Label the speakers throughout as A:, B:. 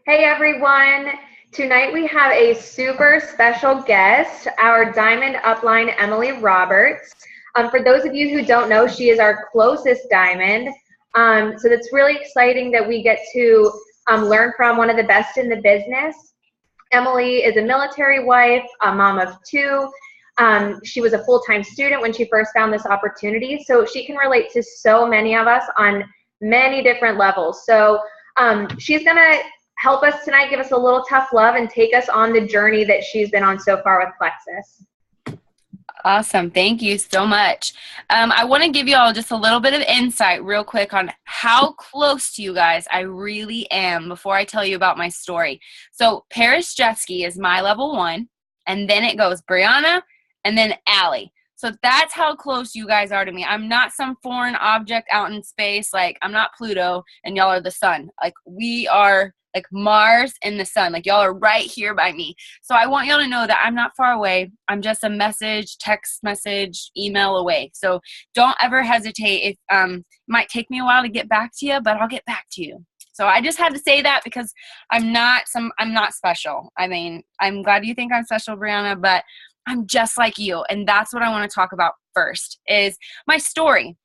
A: Hey everyone! Tonight we have a super special guest, our Diamond Upline Emily Roberts. For those of you who don't know, she is our closest Diamond. So it's really exciting that we get to learn from one of the best in the business. Emily is a military wife, a mom of two. She was a full-time student when she first found this opportunity, so she can relate to so many of us on many different levels. So she's going to help us tonight, give us a little tough love, and take us on the journey that she's been on so far with Plexus.
B: Awesome. Thank you so much. I want to give you all just a little bit of insight real quick on how close to you guys I really am before I tell you about my story. So Paris Jetski is my level 1, and then it goes Brianna, and then Allie. So that's how close you guys are to me. I'm not some foreign object out in space. Like, I'm not Pluto, and y'all are the sun. Like, we are like Mars and the sun. Like, y'all are right here by me. So I want y'all to know that I'm not far away. I'm just a message, text message, email away. So don't ever hesitate. It might take me a while to get back to you, but I'll get back to you. So I just had to say that because I'm not special. I mean, I'm glad you think I'm special, Brianna, but I'm just like you. And that's what I want to talk about first is my story.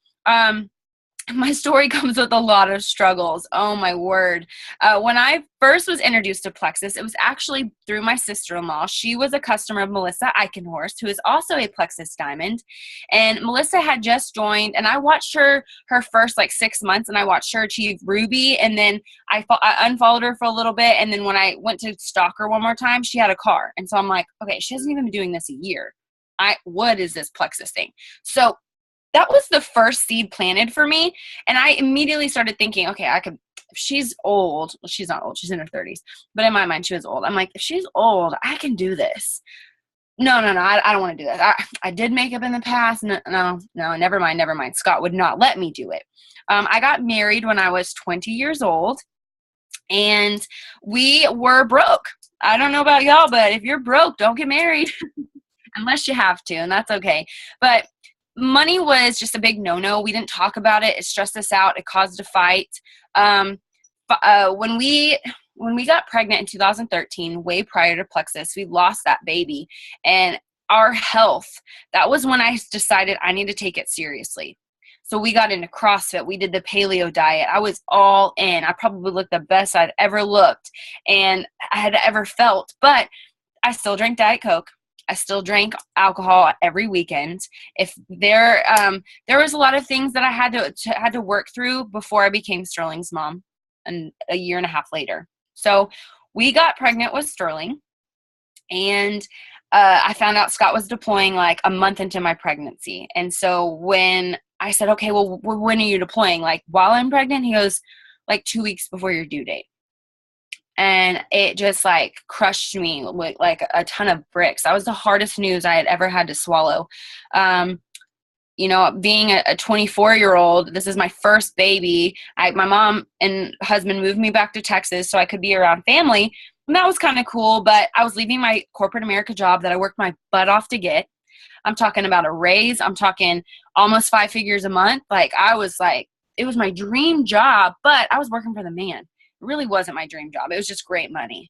B: My story comes with a lot of struggles. Oh my word. When I first was introduced to Plexus, it was actually through my sister-in-law. She was a customer of Melissa Eichenhorst, who is also a Plexus Diamond. And Melissa had just joined, and I watched her first 6 months, and I watched her achieve Ruby. And then I unfollowed her for a little bit. And then when I went to stalk her one more time, she had a car. And so I'm like, okay, she hasn't even been doing this a year. What is this Plexus thing? So that was the first seed planted for me. And I immediately started thinking, okay, if she's old, well, she's not old, she's in her 30s, but in my mind, she was old. I'm like, if she's old, I can do this. No, I don't want to do that. I did makeup in the past. No, never mind. Scott would not let me do it. I got married when I was 20 years old, and we were broke. I don't know about y'all, but if you're broke, don't get married unless you have to, and that's okay. But money was just a big no-no. We didn't talk about it. It stressed us out. It caused a fight. When we got pregnant in 2013, way prior to Plexus, we lost that baby. And our health, that was when I decided I need to take it seriously. So we got into CrossFit. We did the paleo diet. I was all in. I probably looked the best I'd ever looked and I had ever felt. But I still drank Diet Coke. I still drank alcohol every weekend. If there was a lot of things that I had to work through before I became Sterling's mom, and a year and a half later. So we got pregnant with Sterling, and I found out Scott was deploying a month into my pregnancy. And so when I said, okay, well, when are you deploying? While I'm pregnant? He goes, 2 weeks before your due date. And it just crushed me with a ton of bricks. That was the hardest news I had ever had to swallow. Being a 24-year-old, this is my first baby. My mom and husband moved me back to Texas so I could be around family. And that was kind of cool, but I was leaving my corporate America job that I worked my butt off to get. I'm talking about a raise. I'm talking almost 5 figures a month. It was my dream job, but I was working for the man. It really wasn't my dream job. It was just great money.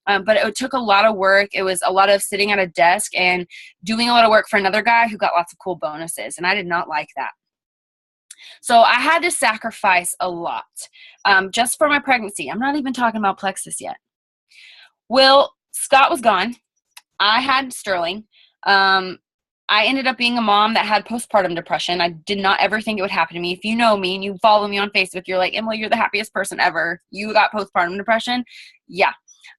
B: But it took a lot of work. It was a lot of sitting at a desk and doing a lot of work for another guy who got lots of cool bonuses. And I did not like that. So I had to sacrifice a lot just for my pregnancy. I'm not even talking about Plexus yet. Well, Scott was gone. I had Sterling. I ended up being a mom that had postpartum depression. I did not ever think it would happen to me. If you know me and you follow me on Facebook, you're like, Emily, you're the happiest person ever. You got postpartum depression? Yeah.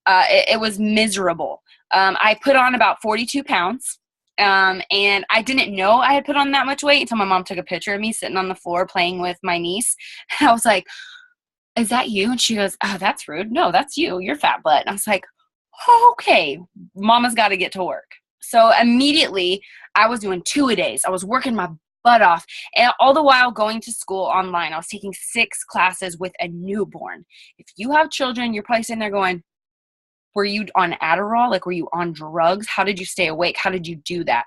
B: It was miserable. I put on about 42 pounds. And I didn't know I had put on that much weight until my mom took a picture of me sitting on the floor playing with my niece. And I was like, is that you? And she goes, oh, that's rude. No, that's you. You're fat butt. And I was like, oh, okay, mama's got to get to work. So immediately I was doing 2-a-days. I was working my butt off. And all the while going to school online, I was taking 6 classes with a newborn. If you have children, you're probably sitting there going, were you on Adderall? Were you on drugs? How did you stay awake? How did you do that?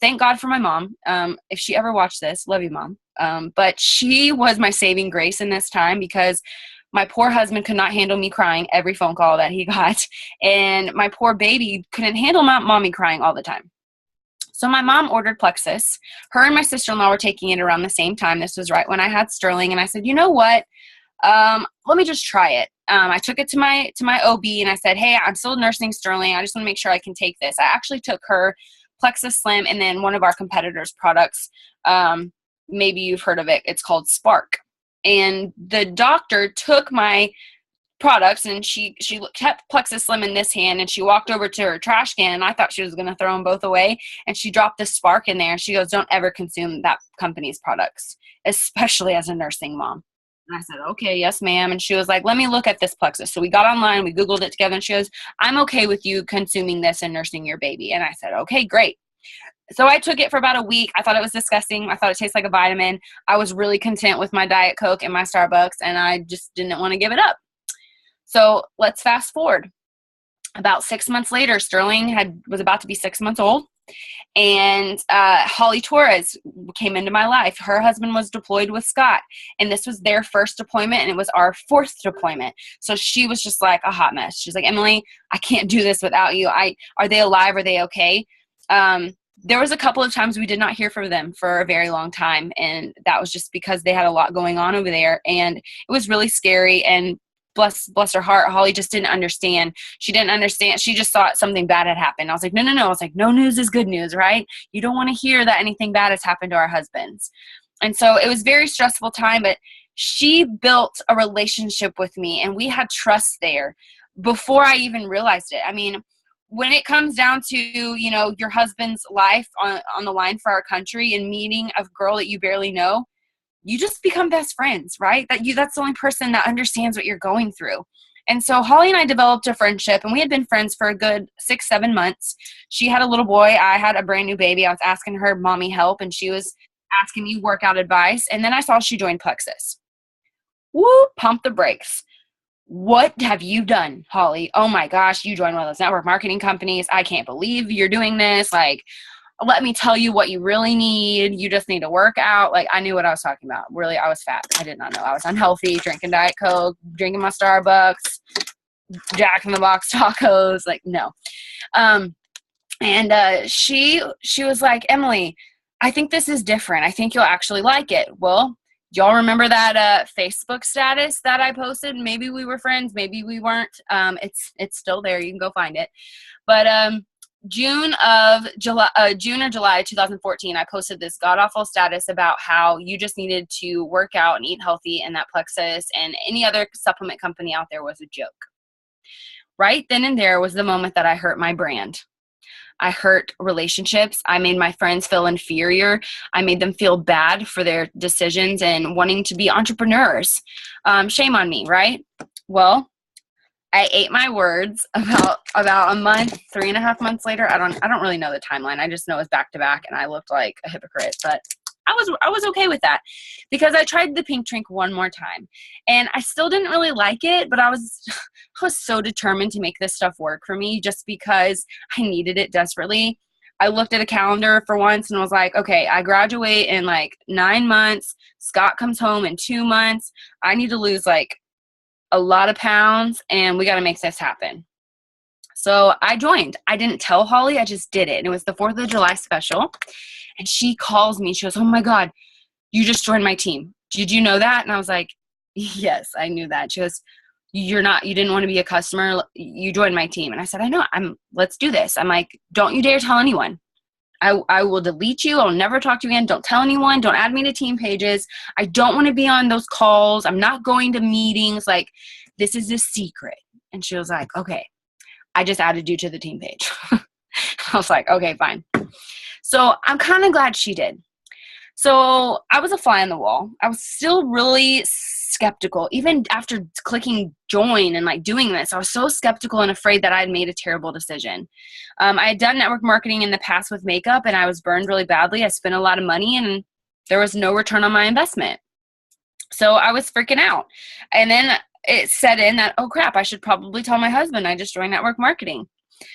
B: Thank God for my mom. If she ever watched this, love you, Mom. But she was my saving grace in this time because My poor husband could not handle me crying every phone call that he got. And my poor baby couldn't handle mommy crying all the time. So my mom ordered Plexus. Her and my sister-in-law were taking it around the same time. This was right when I had Sterling. And I said, you know what? Let me just try it. I took it to my OB and I said, hey, I'm still nursing Sterling. I just want to make sure I can take this. I actually took her Plexus Slim and then one of our competitors' products. Maybe you've heard of it. It's called Spark. And the doctor took my products and she kept Plexus Slim in this hand and she walked over to her trash can and I thought she was going to throw them both away, and she dropped the Spark in there and she goes, don't ever consume that company's products, especially as a nursing mom. And I said, okay, yes, ma'am. And she was like, let me look at this Plexus. So we got online, we Googled it together, and she goes, I'm okay with you consuming this and nursing your baby. And I said, okay, great. So I took it for about a week. I thought it was disgusting. I thought it tastes like a vitamin. I was really content with my Diet Coke and my Starbucks, and I just didn't want to give it up. So let's fast forward. About 6 months later, Sterling was about to be 6 months old, and Holly Torres came into my life. Her husband was deployed with Scott, and this was their first deployment, and it was our fourth deployment. So she was just like a hot mess. She's like, Emily, I can't do this without you. Are they alive? Are they okay? There was a couple of times we did not hear from them for a very long time, and that was just because they had a lot going on over there, and it was really scary. And bless her heart, Holly just didn't understand. She didn't understand. She just thought something bad had happened. I was like, no. I was like, no news is good news, right? You don't want to hear that anything bad has happened to our husbands. And so it was a very stressful time, but she built a relationship with me, and we had trust there before I even realized it. I mean, when it comes down to, your husband's life on the line for our country and meeting a girl that you barely know, you just become best friends, right? That's the only person that understands what you're going through. And so Holly and I developed a friendship, and we had been friends for a good 6-7 months. She had a little boy. I had a brand new baby. I was asking her mommy help, and she was asking me workout advice. And then I saw she joined Plexus. Woo, pump the brakes. What have you done, Holly? Oh my gosh, you joined one of those network marketing companies. I can't believe you're doing this. Like, let me tell you what you really need. You just need to work out. Like, I knew what I was talking about. Really, I was fat. I did not know. I was unhealthy, drinking Diet Coke, drinking my Starbucks, Jack in the Box tacos. Like, no. She was like, Emily, I think this is different. I think you'll actually like it. Well, y'all remember that Facebook status that I posted? Maybe we were friends. Maybe we weren't. It's still there. You can go find it. But June or July 2014, I posted this god-awful status about how you just needed to work out and eat healthy, and that Plexus and any other supplement company out there was a joke. Right then and there was the moment that I hurt my brand. I hurt relationships. I made my friends feel inferior. I made them feel bad for their decisions and wanting to be entrepreneurs. Shame on me, right? Well, I ate my words about a month, 3.5 months later. I don't really know the timeline. I just know it was back to back, and I looked like a hypocrite. But I was okay with that because I tried the pink drink one more time, and I still didn't really like it. But I was so determined to make this stuff work for me just because I needed it desperately. I looked at a calendar for once and was like, okay, I graduate in like 9 months. Scott comes home in 2 months. I need to lose like a lot of pounds, and we got to make this happen. So I joined. I didn't tell Holly. I just did it. And it was the 4th of July special. And she calls me. She goes, oh my God, you just joined my team. Did you know that? And I was like, yes, I knew that. She goes, you didn't want to be a customer. You joined my team. And I said, I know, let's do this. I'm like, don't you dare tell anyone. I will delete you. I'll never talk to you again. Don't tell anyone. Don't add me to team pages. I don't want to be on those calls. I'm not going to meetings. Like, this is a secret. And she was like, okay, I just added you to the team page. I was like, okay, fine. So I'm kind of glad she did. So I was a fly on the wall. I was still really skeptical. Even after clicking join and like doing this, I was so skeptical and afraid that I had made a terrible decision. I had done network marketing in the past with makeup, and I was burned really badly. I spent a lot of money, and there was no return on my investment. So I was freaking out. And then it set in that, oh crap, I should probably tell my husband I just joined network marketing.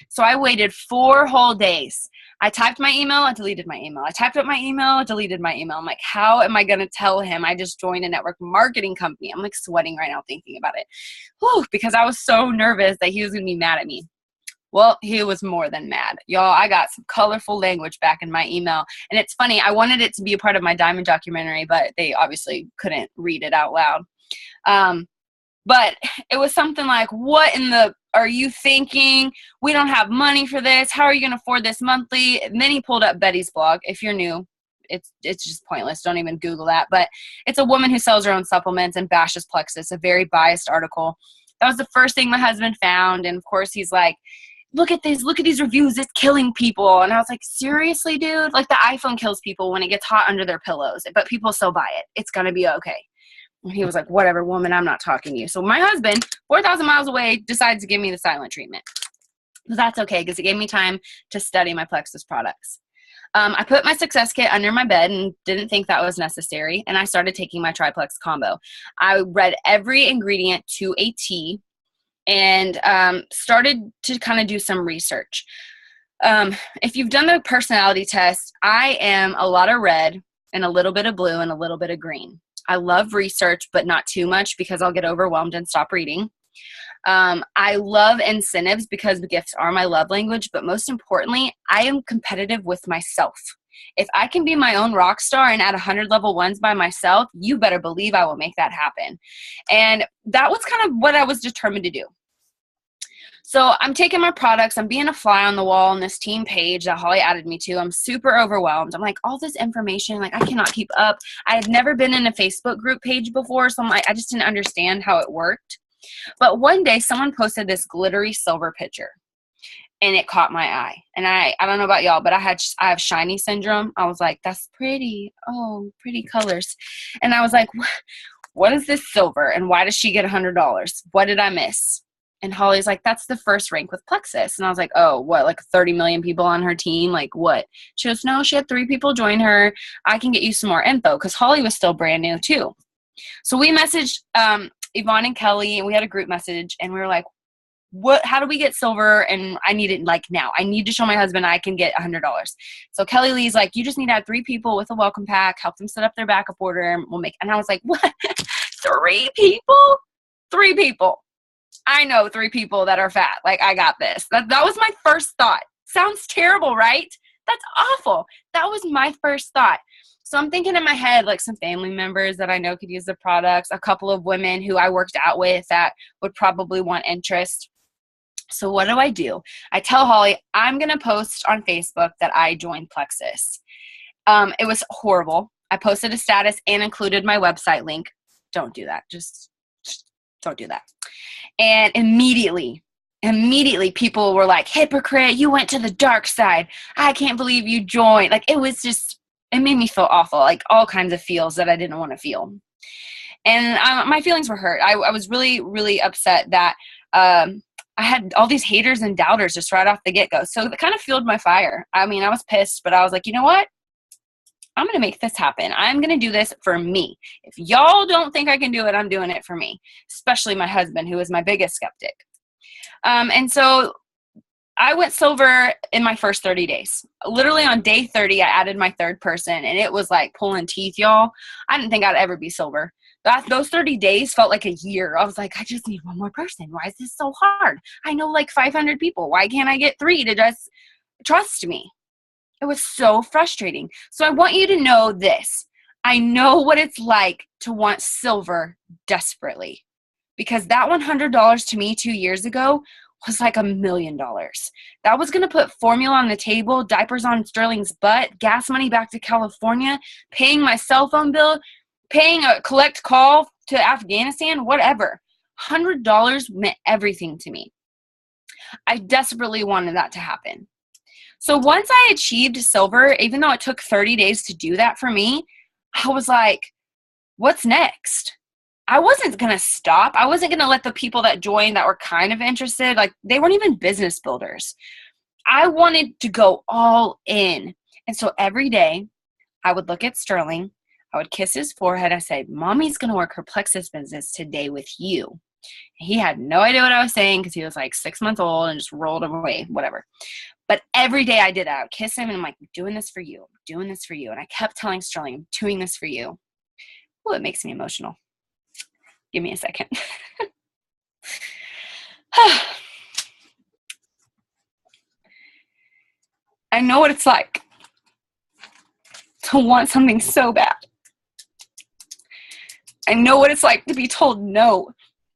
B: So I waited 4 whole days. I typed my email, I deleted my email. I typed up my email, deleted my email. I'm like, how am I going to tell him I just joined a network marketing company? I'm like sweating right now thinking about it. Whew, because I was so nervous that he was going to be mad at me. Well, he was more than mad. Y'all, I got some colorful language back in my email. And it's funny, I wanted it to be a part of my Diamond documentary, but they obviously couldn't read it out loud. But it was something like, what in the are you thinking? We don't have money for this. How are you going to afford this monthly? And then he pulled up Betty's blog. If you're new, it's just pointless. Don't even Google that. But it's a woman who sells her own supplements and bashes Plexus, a very biased article. That was the first thing my husband found. And of course, he's like, look at these reviews. It's killing people. And I was like, seriously, dude? Like the iPhone kills people when it gets hot under their pillows, but people still buy it. It's going to be okay. And he was like, whatever, woman, I'm not talking to you. So my husband, 4,000 miles away, decides to give me the silent treatment. But that's okay because it gave me time to study my Plexus products. I put my Success Kit under my bed and didn't think that was necessary. And I started taking my Triplex combo. I read every ingredient to a T and started to kind of do some research. If you've done the personality test, I am a lot of red and a little bit of blue and a little bit of green. I love research, but not too much because I'll get overwhelmed and stop reading. I love incentives because gifts are my love language, but most importantly, I am competitive with myself. If I can be my own rock star and add 100 level ones by myself, you better believe I will make that happen. And that was kind of what I was determined to do. So I'm taking my products. I'm being a fly on the wall on this team page that Holly added me to. I'm super overwhelmed. I'm like, all this information, like I cannot keep up. I had never been in a Facebook group page before, so I'm like, I just didn't understand how it worked. But one day someone posted this glittery silver picture and it caught my eye. And I don't know about y'all, but I have shiny syndrome. I was like, that's pretty. Oh, pretty colors. And I was like, what is this silver? And why does she get $100? What did I miss? And Holly's like, that's the first rank with Plexus. And I was like, oh, what, like 30 million people on her team? Like what? She goes, no, she had 3 people join her. I can get you some more info because Holly was still brand new too. So we messaged Yvonne and Kelly and we had a group message and we were like, how do we get silver? And I need it like now. I need to show my husband I can get $100. So Kelly Lee's like, you just need to add 3 people with a welcome pack, help them set up their backup order. And and I was like, what? 3 people? 3 people. I know 3 people that are fat. Like, I got this. That was my first thought. Sounds terrible, right? That's awful. That was my first thought. So I'm thinking in my head, like some family members that I know could use the products, a couple of women who I worked out with that would probably want interest. So what do? I tell Holly, I'm going to post on Facebook that I joined Plexus. It was horrible. I posted a status and included my website link. Don't do that. Just don't do that. And immediately people were like, hypocrite, you went to the dark side. I can't believe you joined. Like, it made me feel awful, like all kinds of feels that I didn't want to feel. And my feelings were hurt. I was really, really upset that I had all these haters and doubters just right off the get-go. So it kind of fueled my fire. I mean, I was pissed, but I was like, you know what? I'm going to make this happen. I'm going to do this for me. If y'all don't think I can do it, I'm doing it for me, especially my husband, who is my biggest skeptic. And so I went silver in my first 30 days. Literally on day 30, I added my 3rd person, and it was like pulling teeth, y'all. I didn't think I'd ever be silver. Those 30 days felt like a year. I was like, I just need one more person. Why is this so hard? I know like 500 people. Why can't I get 3 to just trust me? It was so frustrating. So I want you to know this. I know what it's like to want silver desperately, because that $100 to me 2 years ago was like $1 million. That was going to put formula on the table, diapers on Sterling's butt, gas money back to California, paying my cell phone bill, paying a collect call to Afghanistan, whatever. $100 meant everything to me. I desperately wanted that to happen. So once I achieved silver, even though it took 30 days to do that for me, I was like, what's next? I wasn't going to stop. I wasn't going to let the people that joined that were kind of interested, like they weren't even business builders. I wanted to go all in. And so every day I would look at Sterling, I would kiss his forehead. I say, Mommy's going to work her Plexus business today with you. He had no idea what I was saying because he was like 6 months old and just rolled away, whatever. But every day I did that. I would kiss him and I'm like, I'm doing this for you. I'm doing this for you. And I kept telling Sterling, I'm doing this for you. Oh, it makes me emotional. Give me a second. I know what it's like to want something so bad. I know what it's like to be told no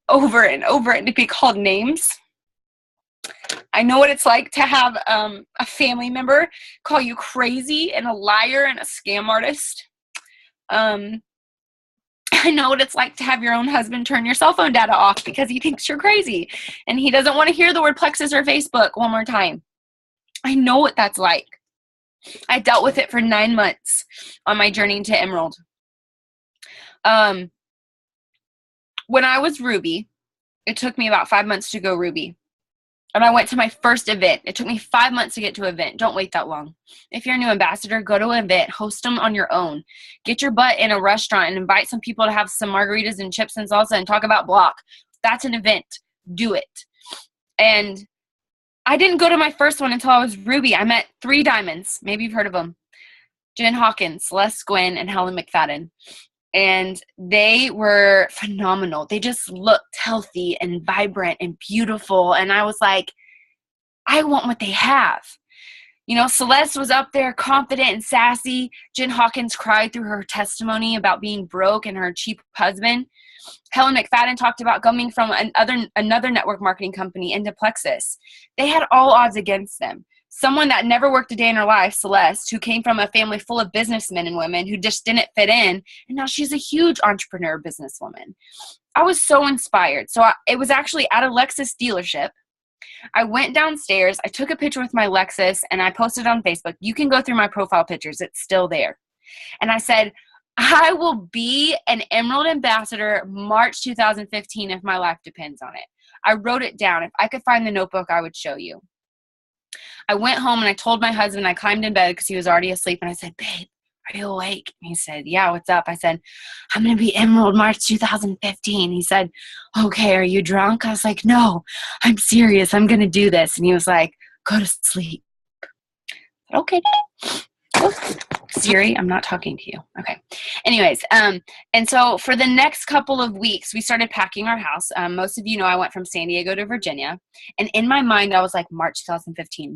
B: over and over and to be called names. I know what it's like to have a family member call you crazy and a liar and a scam artist. I know what it's like to have your own husband turn your cell phone data off because he thinks you're crazy and he doesn't want to hear the word Plexus or Facebook one more time. I know what that's like. I dealt with it for 9 months on my journey to Emerald. When I was Ruby, it took me about 5 months to go Ruby. And I went to my first event. It took me 5 months to get to an event. Don't wait that long. If you're a new ambassador, go to an event. Host them on your own. Get your butt in a restaurant and invite some people to have some margaritas and chips and salsa and talk about block. That's an event. Do it. And I didn't go to my first one until I was Ruby. I met 3 diamonds. Maybe you've heard of them. Jen Hawkins, Celeste Gwynn, and Helen McFadden. And they were phenomenal. They just looked healthy and vibrant and beautiful. And I was like, I want what they have. You know, Celeste was up there confident and sassy. Jen Hawkins cried through her testimony about being broke and her cheap husband. Helen McFadden talked about coming from another network marketing company into Plexus. They had all odds against them. Someone that never worked a day in her life, Celeste, who came from a family full of businessmen and women who just didn't fit in, and now she's a huge entrepreneur businesswoman. I was so inspired. So it was actually at a Lexus dealership. I went downstairs, I took a picture with my Lexus, and I posted it on Facebook. You can go through my profile pictures. It's still there. And I said, I will be an Emerald Ambassador March 2015 if my life depends on it. I wrote it down. If I could find the notebook, I would show you. I went home and I told my husband, I climbed in bed because he was already asleep, and I said, babe, are you awake? And he said, yeah, what's up? I said, I'm going to be Emerald March 2015. He said, okay, are you drunk? I was like, no, I'm serious. I'm going to do this. And he was like, go to sleep. Okay. Oh, Siri, I'm not talking to you. Okay. Anyways, and so for the next couple of weeks, we started packing our house. Most of you know I went from San Diego to Virginia. And in my mind, I was like, March 2015.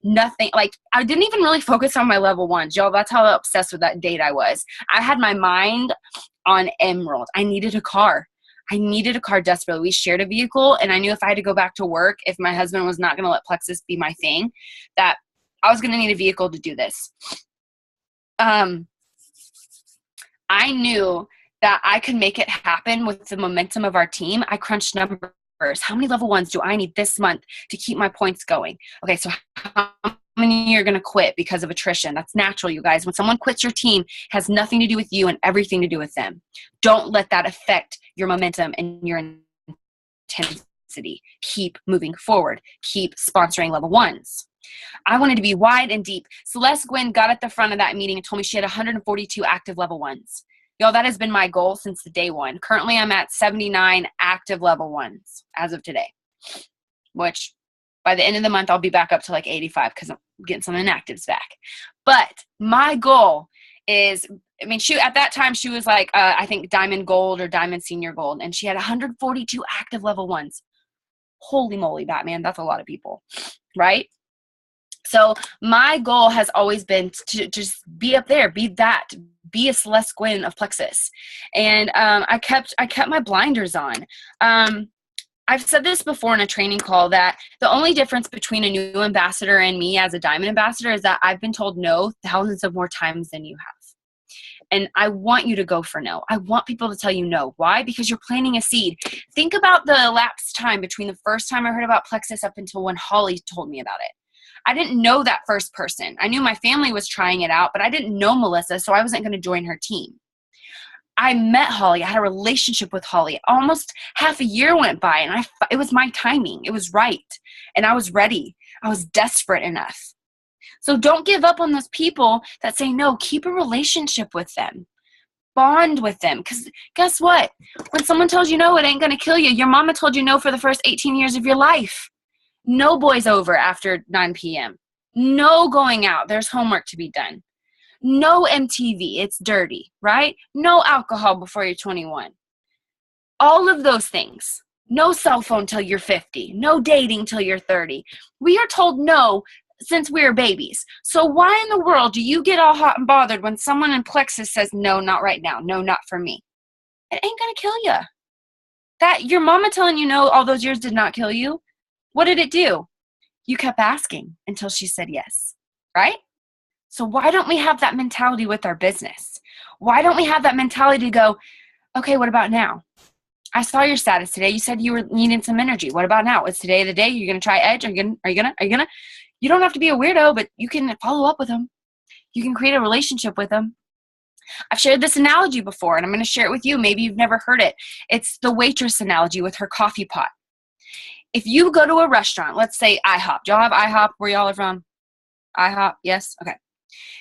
B: Nothing, like, I didn't even really focus on my level ones. Y'all, that's how obsessed with that date I was. I had my mind on Emerald. I needed a car. Desperately. We shared a vehicle, and I knew if I had to go back to work, if my husband was not going to let Plexus be my thing, that I was going to need a vehicle to do this. I knew that I could make it happen with the momentum of our team. I crunched numbers. How many level ones do I need this month to keep my points going? Okay, so how many are going to quit because of attrition? That's natural, you guys. When someone quits your team, it has nothing to do with you and everything to do with them. Don't let that affect your momentum and your intensity. Keep moving forward. Keep sponsoring level ones. I wanted to be wide and deep. Celeste Gwynn got at the front of that meeting and told me she had 142 active level ones. Y'all, that has been my goal since the day one. Currently, I'm at 79 active level ones as of today, which by the end of the month, I'll be back up to like 85 because I'm getting some inactives back. But my goal is, I mean, at that time, she was like, I think Diamond Gold or Diamond Senior Gold, and she had 142 active level ones. Holy moly, Batman, that's a lot of people, right? So my goal has always been to just be up there, be a Celeste Gwynn of Plexus. And I kept my blinders on. I've said this before in a training call that the only difference between a new ambassador and me as a diamond ambassador is that I've been told no thousands of more times than you have. And I want you to go for no. I want people to tell you no. Why? Because you're planting a seed. Think about the elapsed time between the first time I heard about Plexus up until when Holly told me about it. I didn't know that first person. I knew my family was trying it out, but I didn't know Melissa, so I wasn't going to join her team. I met Holly. I had a relationship with Holly. Almost half a year went by, and it was my timing. It was right, and I was ready. I was desperate enough. So don't give up on those people that say no. Keep a relationship with them. bond with them. Because guess what? When someone tells you no, it ain't going to kill you. Your mama told you no for the first 18 years of your life. No boys over after 9 p.m. No going out. There's homework to be done. No MTV. It's dirty, right? No alcohol before you're 21. All of those things. No cell phone till you're 50. No dating till you're 30. We are told no since we were babies. So why in the world do you get all hot and bothered when someone in Plexus says, no, not right now. No, not for me. It ain't going to kill you. That your mama telling you no all those years did not kill you. What did it do? You kept asking until she said yes, right? So why don't we have that mentality with our business? Why don't we have that mentality to go, okay, what about now? I saw your status today. You said you were needing some energy. What about now? Is today the day? You're going to try Edge? Are you going to? You don't have to be a weirdo, but you can follow up with them. You can create a relationship with them. I've shared this analogy before, and I'm going to share it with you. Maybe you've never heard it. It's the waitress analogy with her coffee pot. If you go to a restaurant, let's say IHOP. Do y'all have IHOP where y'all are from? IHOP? Yes? Okay.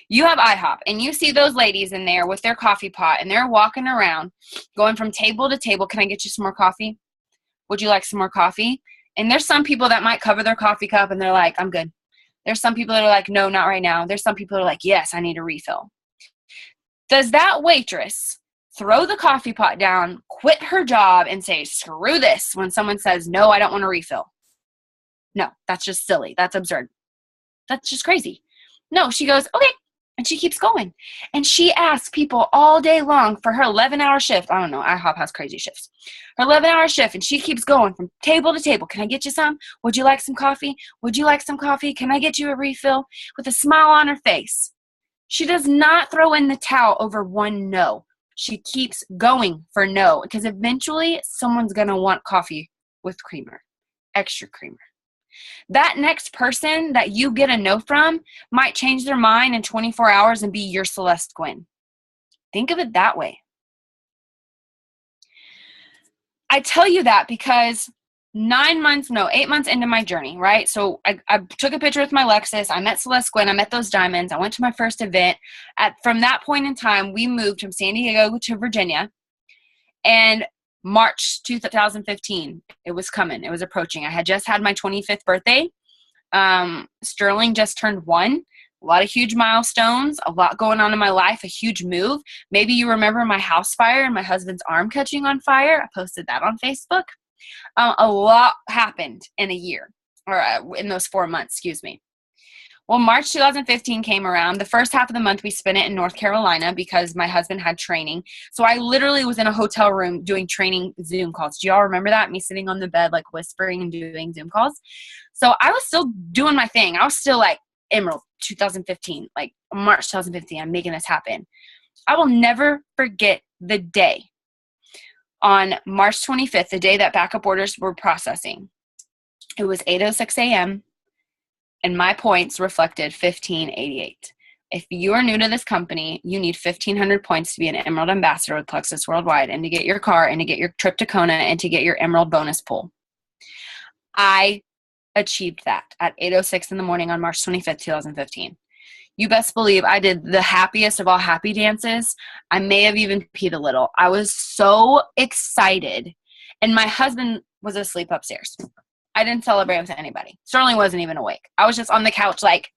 B: You have IHOP, and you see those ladies in there with their coffee pot, and they're walking around, going from table to table. Can I get you some more coffee? Would you like some more coffee? And there's some people that might cover their coffee cup, and they're like, I'm good. There's some people that are like, no, not right now. There's some people that are like, yes, I need a refill. Does that waitress throw the coffee pot down, quit her job, and say, screw this when someone says, no, I don't want a refill? No, that's just silly. That's absurd. That's just crazy. No, she goes, okay. And she keeps going. And she asks people all day long for her 11-hour shift. I don't know. IHOP has crazy shifts. Her 11-hour shift. And she keeps going from table to table. Can I get you some? Would you like some coffee? Would you like some coffee? Can I get you a refill? With a smile on her face. She does not throw in the towel over one no. She keeps going for no. Because eventually someone's going to want coffee with creamer. Extra creamer. That next person that you get a no from might change their mind in 24 hours and be your Celeste Gwynn. Think of it that way. I tell you that because 8 months into my journey, right? So I took a picture with my Lexus. I met Celeste Gwynn. I met those diamonds. I went to my first event. From that point in time, we moved from San Diego to Virginia. And March 2015, it was coming. It was approaching. I had just had my 25th birthday. Sterling just turned 1. A lot of huge milestones, a lot going on in my life, a huge move. Maybe you remember my house fire and my husband's arm catching on fire. I posted that on Facebook. A lot happened in a year, or in those 4 months, excuse me. Well, March 2015 came around. The first half of the month, we spent it in North Carolina because my husband had training. So I literally was in a hotel room doing training Zoom calls. Do y'all remember that? Me sitting on the bed, like whispering and doing Zoom calls. So I was still doing my thing. I was still like, Emerald 2015, like March 2015, I'm making this happen. I will never forget the day on March 25th, the day that backup orders were processing. It was 8:06 a.m. and my points reflected 1588. If you are new to this company, you need 1,500 points to be an Emerald Ambassador with Plexus Worldwide and to get your car and to get your trip to Kona and to get your Emerald bonus pool. I achieved that at 8:06 in the morning on March 25th, 2015. You best believe I did the happiest of all happy dances. I may have even peed a little. I was so excited. And my husband was asleep upstairs. I didn't celebrate with anybody. Sterling wasn't even awake. I was just on the couch like,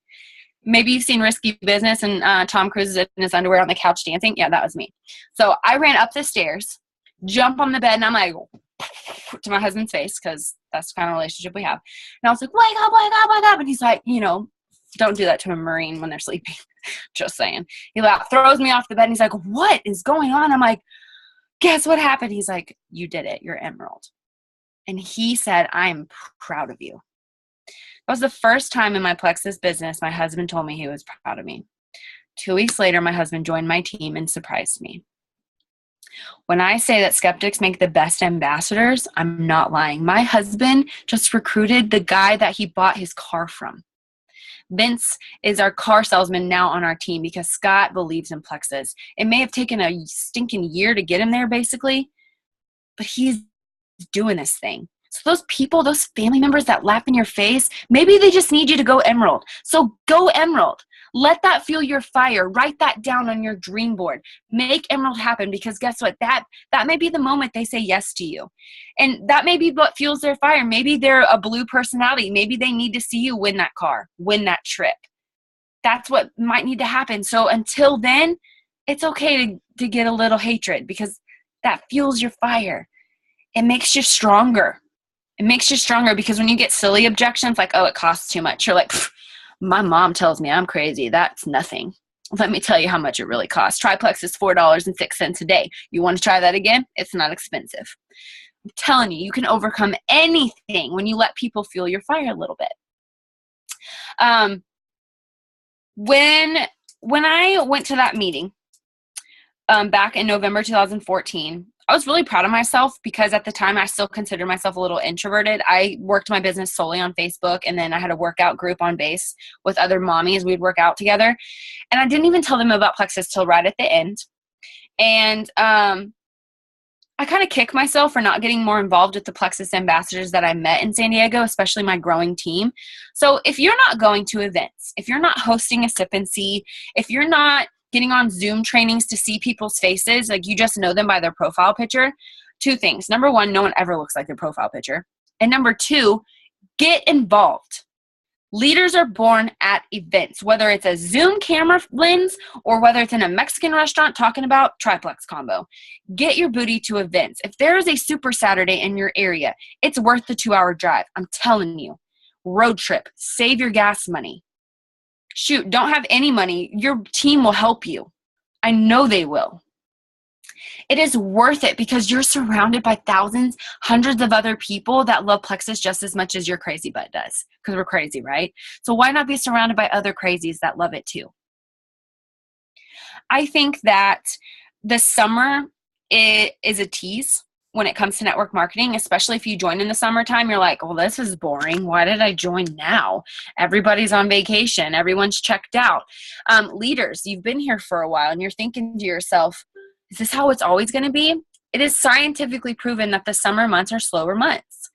B: maybe you've seen Risky Business and Tom Cruise is in his underwear on the couch dancing. Yeah, that was me. So I ran up the stairs, jump on the bed, and I'm like, to my husband's face, because that's the kind of relationship we have. And I was like, wake up, wake up, wake up. And he's like, don't do that to a Marine when they're sleeping. Just saying. He throws me off the bed and he's like, what is going on? I'm like, guess what happened? He's like, you did it. You're Emerald. And he said, I'm proud of you. That was the first time in my Plexus business my husband told me he was proud of me. 2 weeks later, my husband joined my team and surprised me. When I say that skeptics make the best ambassadors, I'm not lying. My husband just recruited the guy that he bought his car from. Vince is our car salesman now on our team because Scott believes in Plexus. It may have taken a stinking year to get him there, basically, but he's doing this thing. So those people, those family members that laugh in your face, maybe they just need you to go Emerald. So go Emerald. Let that fuel your fire. Write that down on your dream board. Make Emerald happen, because guess what? That may be the moment they say yes to you. And that may be what fuels their fire. Maybe they're a blue personality. Maybe they need to see you win that car, win that trip. That's what might need to happen. So until then, it's okay to get a little hatred, because that fuels your fire. It makes you stronger. It makes you stronger, because when you get silly objections like, oh, it costs too much, you're like, my mom tells me I'm crazy. That's nothing. Let me tell you how much it really costs. Triplex is $4.06 a day. You want to try that again? It's not expensive. I'm telling you, you can overcome anything when you let people fuel your fire a little bit. When I went to that meeting back in November 2014, I was really proud of myself, because at the time I still considered myself a little introverted. I worked my business solely on Facebook, and then I had a workout group on Base with other mommies. We'd work out together, and I didn't even tell them about Plexus till right at the end. And I kind of kick myself for not getting more involved with the Plexus ambassadors that I met in San Diego, especially my growing team. So if you're not going to events, if you're not hosting a sip and see, if you're not getting on Zoom trainings to see people's faces, like you just know them by their profile picture, two things. Number one, no one ever looks like their profile picture. And number two, get involved. Leaders are born at events, whether it's a Zoom camera lens or whether it's in a Mexican restaurant talking about triplex combo. Get your booty to events. If there is a Super Saturday in your area, it's worth the 2-hour drive. I'm telling you. Road trip. Save your gas money. Shoot, don't have any money. Your team will help you. I know they will. It is worth it, because you're surrounded by thousands, hundreds of other people that love Plexus just as much as your crazy butt does, because we're crazy, right? So why not be surrounded by other crazies that love it too? I think that the summer is a tease when it comes to network marketing, especially if you join in the summertime. You're like, well, this is boring. Why did I join now? Everybody's on vacation. Everyone's checked out. Leaders, you've been here for a while, and you're thinking to yourself, is this how it's always going to be? It is scientifically proven that the summer months are slower months,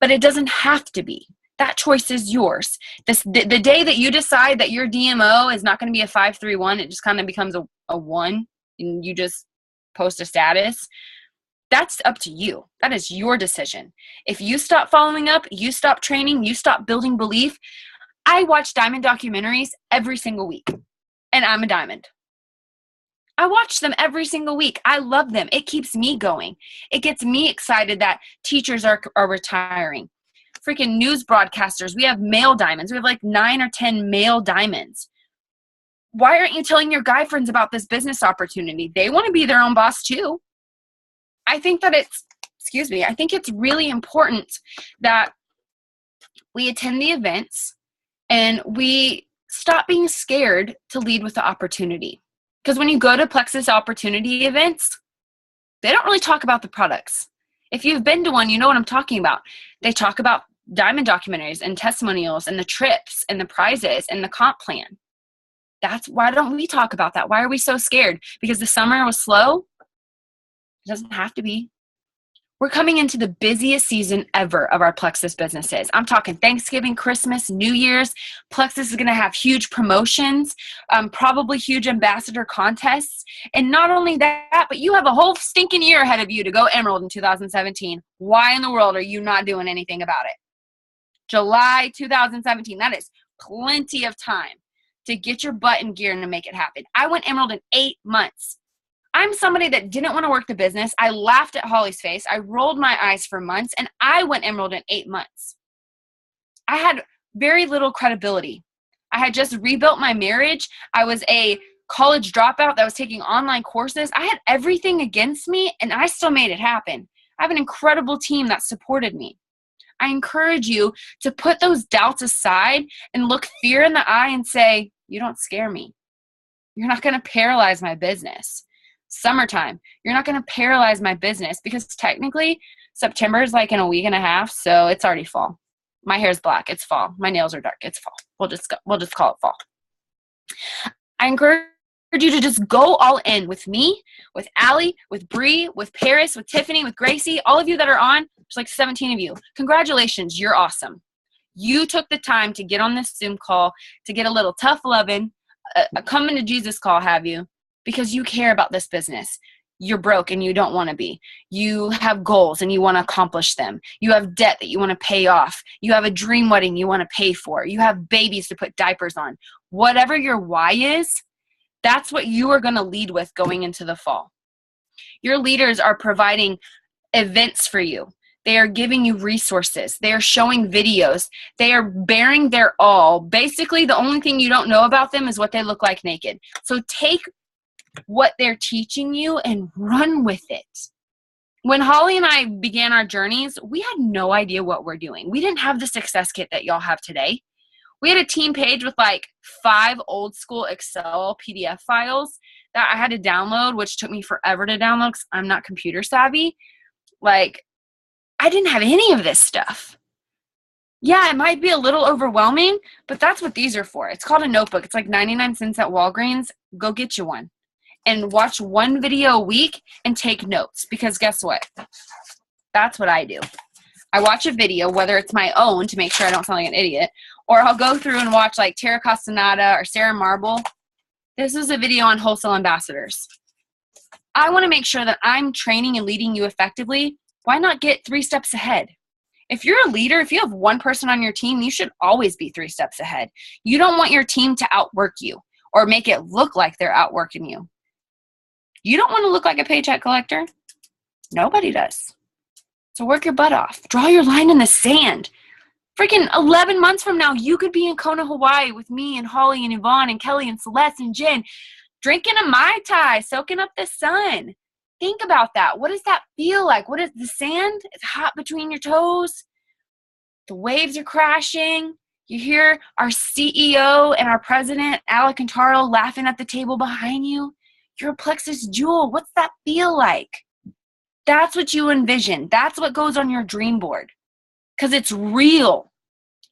B: but it doesn't have to be. That choice is yours. The day that you decide that your DMO is not going to be a 531, it just kind of becomes a 1, and you just post a status. That's up to you. That is your decision. If you stop following up, you stop training, you stop building belief. I watch diamond documentaries every single week, and I'm a diamond. I watch them every single week. I love them. It keeps me going. It gets me excited that teachers are retiring. Freaking news broadcasters. We have male diamonds. We have like 9 or 10 male diamonds. Why aren't you telling your guy friends about this business opportunity? They want to be their own boss too. I think that I think it's really important that we attend the events and we stop being scared to lead with the opportunity. Because when you go to Plexus opportunity events, they don't really talk about the products. If you've been to one, you know what I'm talking about. They talk about diamond documentaries and testimonials and the trips and the prizes and the comp plan. Why don't we talk about that? Why are we so scared? Because the summer was slow? It doesn't have to be. We're coming into the busiest season ever of our Plexus businesses. I'm talking Thanksgiving, Christmas, New Year's. Plexus is going to have huge promotions, probably huge ambassador contests. And not only that, but you have a whole stinking year ahead of you to go Emerald in 2017. Why in the world are you not doing anything about it? July 2017, that is plenty of time to get your butt in gear and to make it happen. I went Emerald in 8 months. I'm somebody that didn't want to work the business. I laughed at Holly's face. I rolled my eyes for months, and I went Emerald in 8 months. I had very little credibility. I had just rebuilt my marriage. I was a college dropout that was taking online courses. I had everything against me, and I still made it happen. I have an incredible team that supported me. I encourage you to put those doubts aside and look fear in the eye and say, you don't scare me. You're not going to paralyze my business. Summertime, you're not going to paralyze my business, because technically September is like in a week and a half, so it's already fall. My hair's black, it's fall. My nails are dark, it's fall. We'll just call it fall. I encourage you to just go all in with me, with Allie, with Bree, with Paris, with Tiffany, with Gracie, all of you that are on. There's like 17 of you. Congratulations, you're awesome. You took the time to get on this Zoom call, to get a little tough loving, a come into Jesus call, have you? Because you care about this business. You're broke and you don't want to be. You have goals and you want to accomplish them. You have debt that you want to pay off. You have a dream wedding you want to pay for. You have babies to put diapers on. Whatever your why is, that's what you are going to lead with going into the fall. Your leaders are providing events for you. They are giving you resources. They are showing videos. They are bearing their all. Basically, the only thing you don't know about them is what they look like naked. So take what they're teaching you and run with it. When Holly and I began our journeys, we had no idea what we're doing. We didn't have the success kit that y'all have today. We had a team page with like 5 old school Excel PDF files that I had to download, which took me forever to download because I'm not computer savvy. Like, I didn't have any of this stuff. Yeah, it might be a little overwhelming, but that's what these are for. It's called a notebook. It's like 99 cents at Walgreens. Go get you one. And watch one video a week and take notes, because guess what? That's what I do. I watch a video, whether it's my own to make sure I don't sound like an idiot, or I'll go through and watch like Tara Castaneda or Sarah Marble. This is a video on wholesale ambassadors. I want to make sure that I'm training and leading you effectively. Why not get 3 steps ahead? If you're a leader, if you have one person on your team, you should always be 3 steps ahead. You don't want your team to outwork you or make it look like they're outworking you. You don't want to look like a paycheck collector. Nobody does. So work your butt off. Draw your line in the sand. Freaking 11 months from now, you could be in Kona, Hawaii with me and Holly and Yvonne and Kelly and Celeste and Jen, drinking a Mai Tai, soaking up the sun. Think about that. What does that feel like? What is the sand? It's hot between your toes. The waves are crashing. You hear our CEO and our president, Alec Cantaro, laughing at the table behind you. You're a Plexus Jewel. What's that feel like? That's what you envision. That's what goes on your dream board. Because it's real.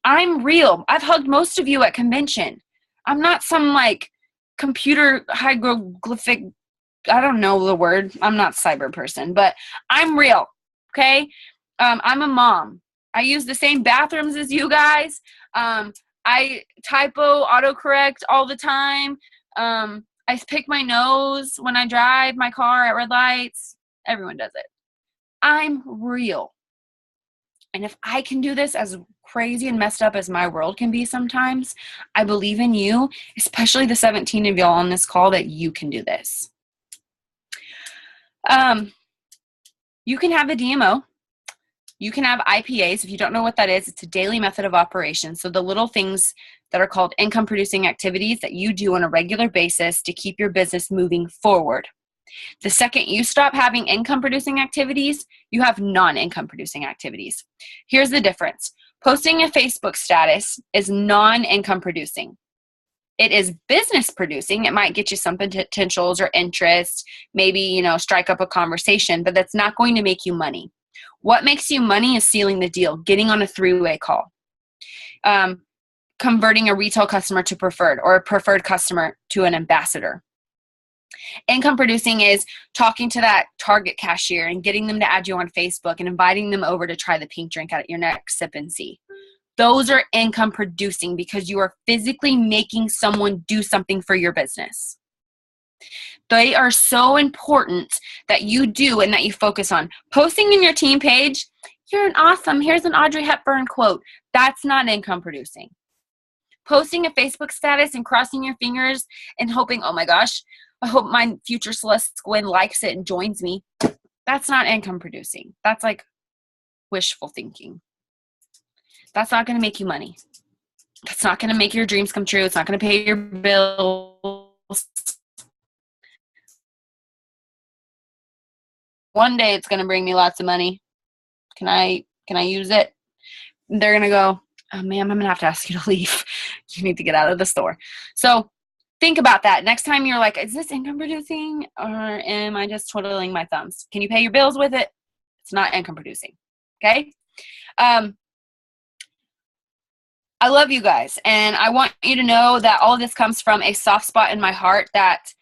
B: I'm real. I've hugged most of you at convention. I'm not some like computer hieroglyphic, I don't know the word. I'm not a cyber person, but I'm real. Okay? I'm a mom. I use the same bathrooms as you guys. I typo autocorrect all the time. I pick my nose when I drive my car at red lights. Everyone does it. I'm real. And if I can do this, as crazy and messed up as my world can be sometimes, I believe in you, especially the 17 of y'all on this call, that you can do this. You can have a DMO. You can have IPAs. If you don't know what that is, it's a daily method of operation. So the little things that are called income producing activities that you do on a regular basis to keep your business moving forward. The second you stop having income producing activities, you have non-income producing activities. Here's the difference. Posting a Facebook status is non-income producing. It is business producing. It might get you some potentials or interest, maybe, strike up a conversation, but that's not going to make you money. What makes you money is sealing the deal, getting on a 3-way call, converting a retail customer to preferred or a preferred customer to an ambassador. Income producing is talking to that Target cashier and getting them to add you on Facebook and inviting them over to try the pink drink at your next sip and see. Those are income producing because you are physically making someone do something for your business. They are so important that you do and that you focus on. Posting in your team page, you're an awesome, here's an Audrey Hepburn quote. That's not income producing. Posting a Facebook status and crossing your fingers and hoping, oh my gosh, I hope my future Celeste Gwynn likes it and joins me. That's not income producing. That's like wishful thinking. That's not going to make you money. That's not going to make your dreams come true. It's not going to pay your bills. One day it's going to bring me lots of money. Can I use it? They're going to go, oh, ma'am, I'm going to have to ask you to leave. You need to get out of the store. So think about that. Next time you're like, is this income producing or am I just twiddling my thumbs? Can you pay your bills with it? It's not income producing. Okay? I love you guys. And I want you to know that all of this comes from a soft spot in my heart that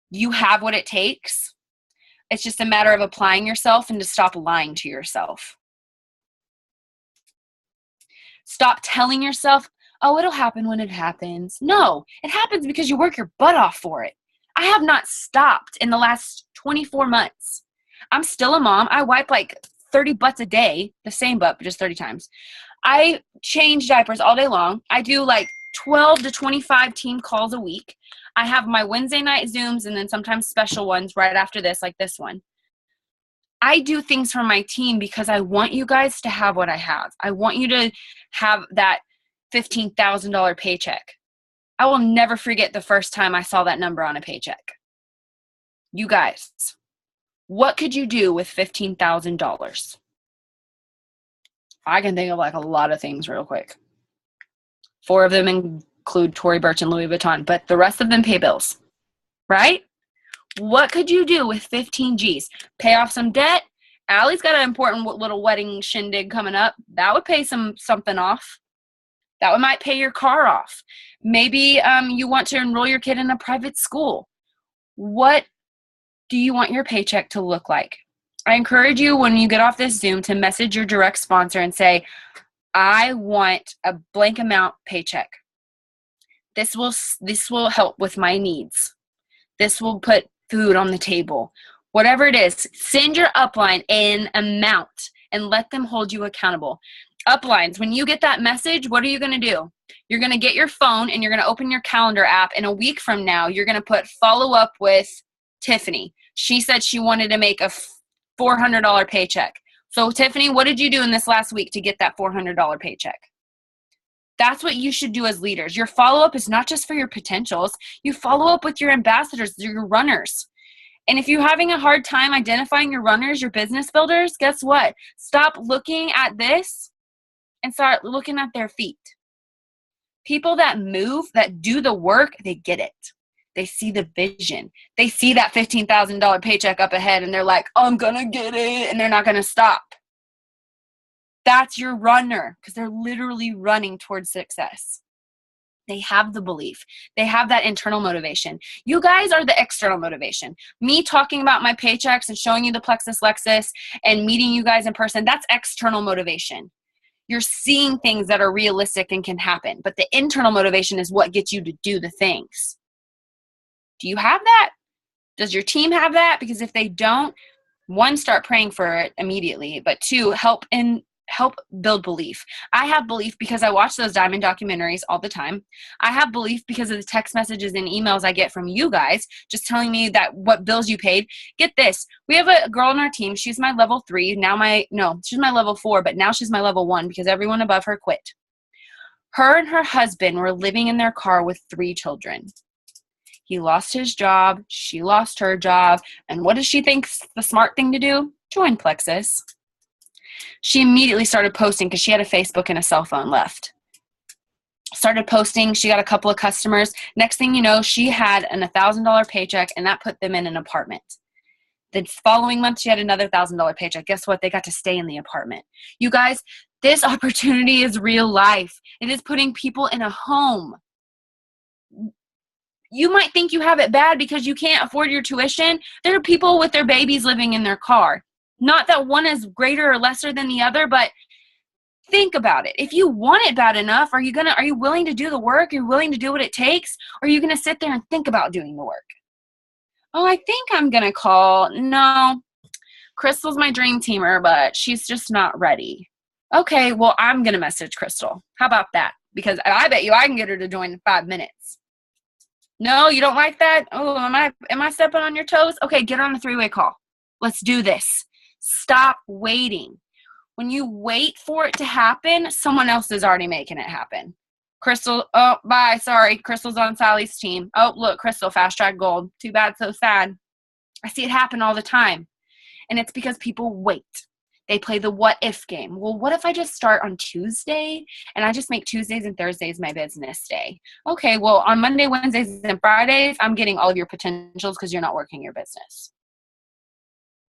B: you have what it takes. It's just a matter of applying yourself and to stop lying to yourself. Stop telling yourself, Oh, it'll happen when it happens. No, it happens because you work your butt off for it. I have not stopped in the last 24 months. I'm still a mom. I wipe like 30 butts a day, the same butt, but just 30 times. I change diapers all day long. I do like 12 to 25 team calls a week. I have my Wednesday night Zooms and then sometimes special ones right after this, like this one. I do things for my team because I want you guys to have what I have. I want you to have that $15,000 paycheck. I will never forget the first time I saw that number on a paycheck. You guys, what could you do with $15,000? I can think of like a lot of things real quick. 4 of them include Tory Burch and Louis Vuitton, but the rest of them pay bills, right? What could you do with 15 G's? Pay off some debt. Allie's got an important little wedding shindig coming up. That would pay something off. That might pay your car off. Maybe you want to enroll your kid in a private school. What do you want your paycheck to look like? I encourage you when you get off this Zoom to message your direct sponsor and say, I want a blank amount paycheck. This will help with my needs. This will put food on the table. Whatever it is, send your upline an amount and let them hold you accountable. Uplines, when you get that message, what are you going to do? You're going to get your phone and you're going to open your calendar app. And a week from now, you're going to put follow up with Tiffany. She said she wanted to make a $400 paycheck. So Tiffany, what did you do in this last week to get that $400 paycheck? That's what you should do as leaders. Your follow-up is not just for your potentials. You follow up with your ambassadors, your runners. And if you're having a hard time identifying your runners, your business builders, guess what? Stop looking at this and start looking at their feet. People that move, that do the work, they get it. They see the vision. They see that $15,000 paycheck up ahead and they're like, I'm going to get it. And they're not going to stop. That's your runner because they're literally running towards success. They have the belief. They have that internal motivation. You guys are the external motivation. Me talking about my paychecks and showing you the Plexus Lexus and meeting you guys in person, that's external motivation. You're seeing things that are realistic and can happen. But the internal motivation is what gets you to do the things. Do you have that? Does your team have that? Because if they don't, 1, start praying for it immediately. But 2, help build belief. I have belief because I watch those diamond documentaries all the time. I have belief because of the text messages and emails I get from you guys just telling me that what bills you paid. Get this. We have a girl on our team. She's my level 3. She's my level 4, but now she's my level 1 because everyone above her quit. Her and her husband were living in their car with 3 children. He lost his job. She lost her job. And what does she think the smart thing to do? Join Plexus. She immediately started posting because she had a Facebook and a cell phone left. Started posting. She got a couple of customers. Next thing you know, she had an $1,000 paycheck, and that put them in an apartment. The following month, she had another $1,000 paycheck. Guess what? They got to stay in the apartment. You guys, this opportunity is real life. It is putting people in a home. You might think you have it bad because you can't afford your tuition. There are people with their babies living in their car. Not that one is greater or lesser than the other, but think about it. If you want it bad enough, are you willing to do the work? Are you willing to do what it takes? Or are you going to sit there and think about doing the work? Oh, I think I'm going to call. No, Crystal's my dream teamer, but she's just not ready. Okay, well, I'm going to message Crystal. How about that? Because I bet you I can get her to join in 5 minutes. No, you don't like that? Oh, am I stepping on your toes? Okay, get on a 3-way call. Let's do this. Stop waiting. When you wait for it to happen, someone else is already making it happen. Crystal, oh, bye, sorry. Crystal's on Sally's team. Oh, look, Crystal, fast track gold. Too bad, so sad. I see it happen all the time. And it's because people wait. They play the what if game. Well, what if I just start on Tuesday and I just make Tuesdays and Thursdays my business day? Okay, well, on Monday, Wednesdays, and Fridays, I'm getting all of your potentials because you're not working your business.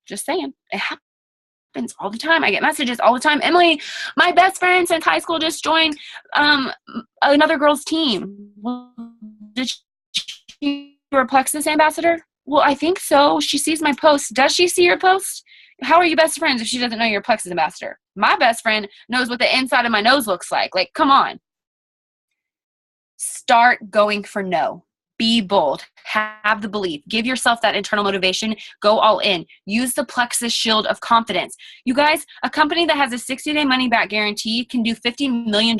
B: Just saying. It happens all the time. I get messages all the time. Emily, my best friend since high school just joined another girl's team. Well, did she be a Plexus ambassador? Well, I think so. She sees my post. Does she see your post? How are you best friends if she doesn't know you're a Plexus ambassador? My best friend knows what the inside of my nose looks like. Like, come on. Start going for no. Be bold. Have the belief. Give yourself that internal motivation. Go all in. Use the Plexus Shield of confidence. You guys, a company that has a 60-day money-back guarantee can do $50 million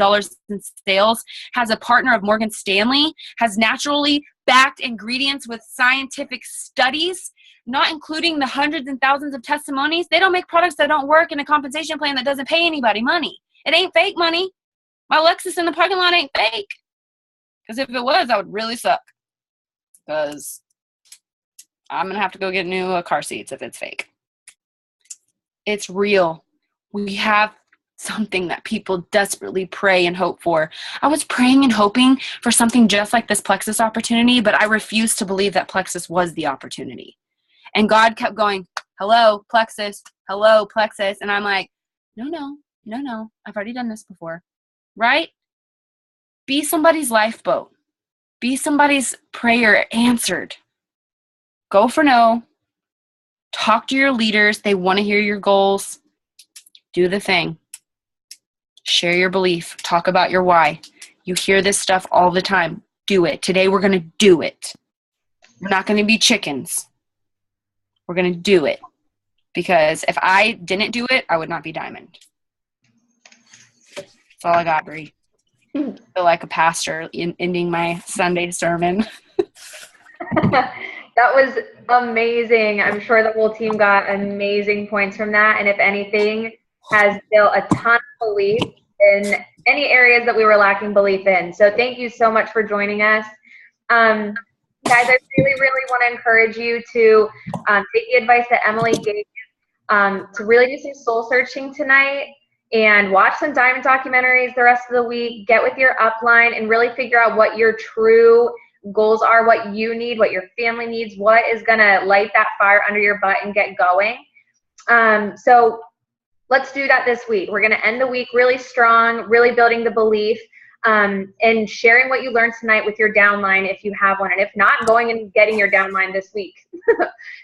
B: in sales, has a partner of Morgan Stanley, has naturally backed ingredients with scientific studies, not including the hundreds and thousands of testimonies. They don't make products that don't work in a compensation plan that doesn't pay anybody money. It ain't fake money. My Lexus in the parking lot ain't fake. Because if it was, that would really suck. Because I'm going to have to go get new car seats if it's fake. It's real. We have something that people desperately pray and hope for. I was praying and hoping for something just like this Plexus opportunity, but I refused to believe that Plexus was the opportunity. And God kept going, hello, Plexus, hello, Plexus. And I'm like, no. I've already done this before. Right? Be somebody's lifeboat. Be somebody's prayer answered. Go for no. Talk to your leaders. They want to hear your goals. Do the thing. Share your belief. Talk about your why. You hear this stuff all the time. Do it. Today we're going to do it. We're not going to be chickens. We're going to do it. Because if I didn't do it, I would not be Diamond. That's all I got, Brie. I feel like a pastor ending my Sunday sermon.
A: That was amazing. I'm sure the whole team got amazing points from that. And if anything, has built a ton of belief in any areas that we were lacking belief in. So thank you so much for joining us. Guys, I really want to encourage you to take the advice that Emily gave you, to really do some soul searching tonight and watch some Diamond documentaries the rest of the week. Get with your upline and really figure out what your true goals are, what you need, what your family needs, what is going to light that fire under your butt and get going. So let's do that this week. We're going to end the week really strong, really building the belief, and sharing what you learned tonight with your downline if you have one. And if not, going and getting your downline this week.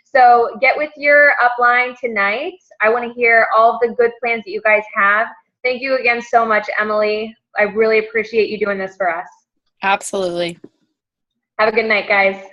A: So get with your upline tonight. I want to hear all of the good plans that you guys have. Thank you again so much, Emily. I really appreciate you doing this for us.
B: Absolutely.
A: Have a good night, guys.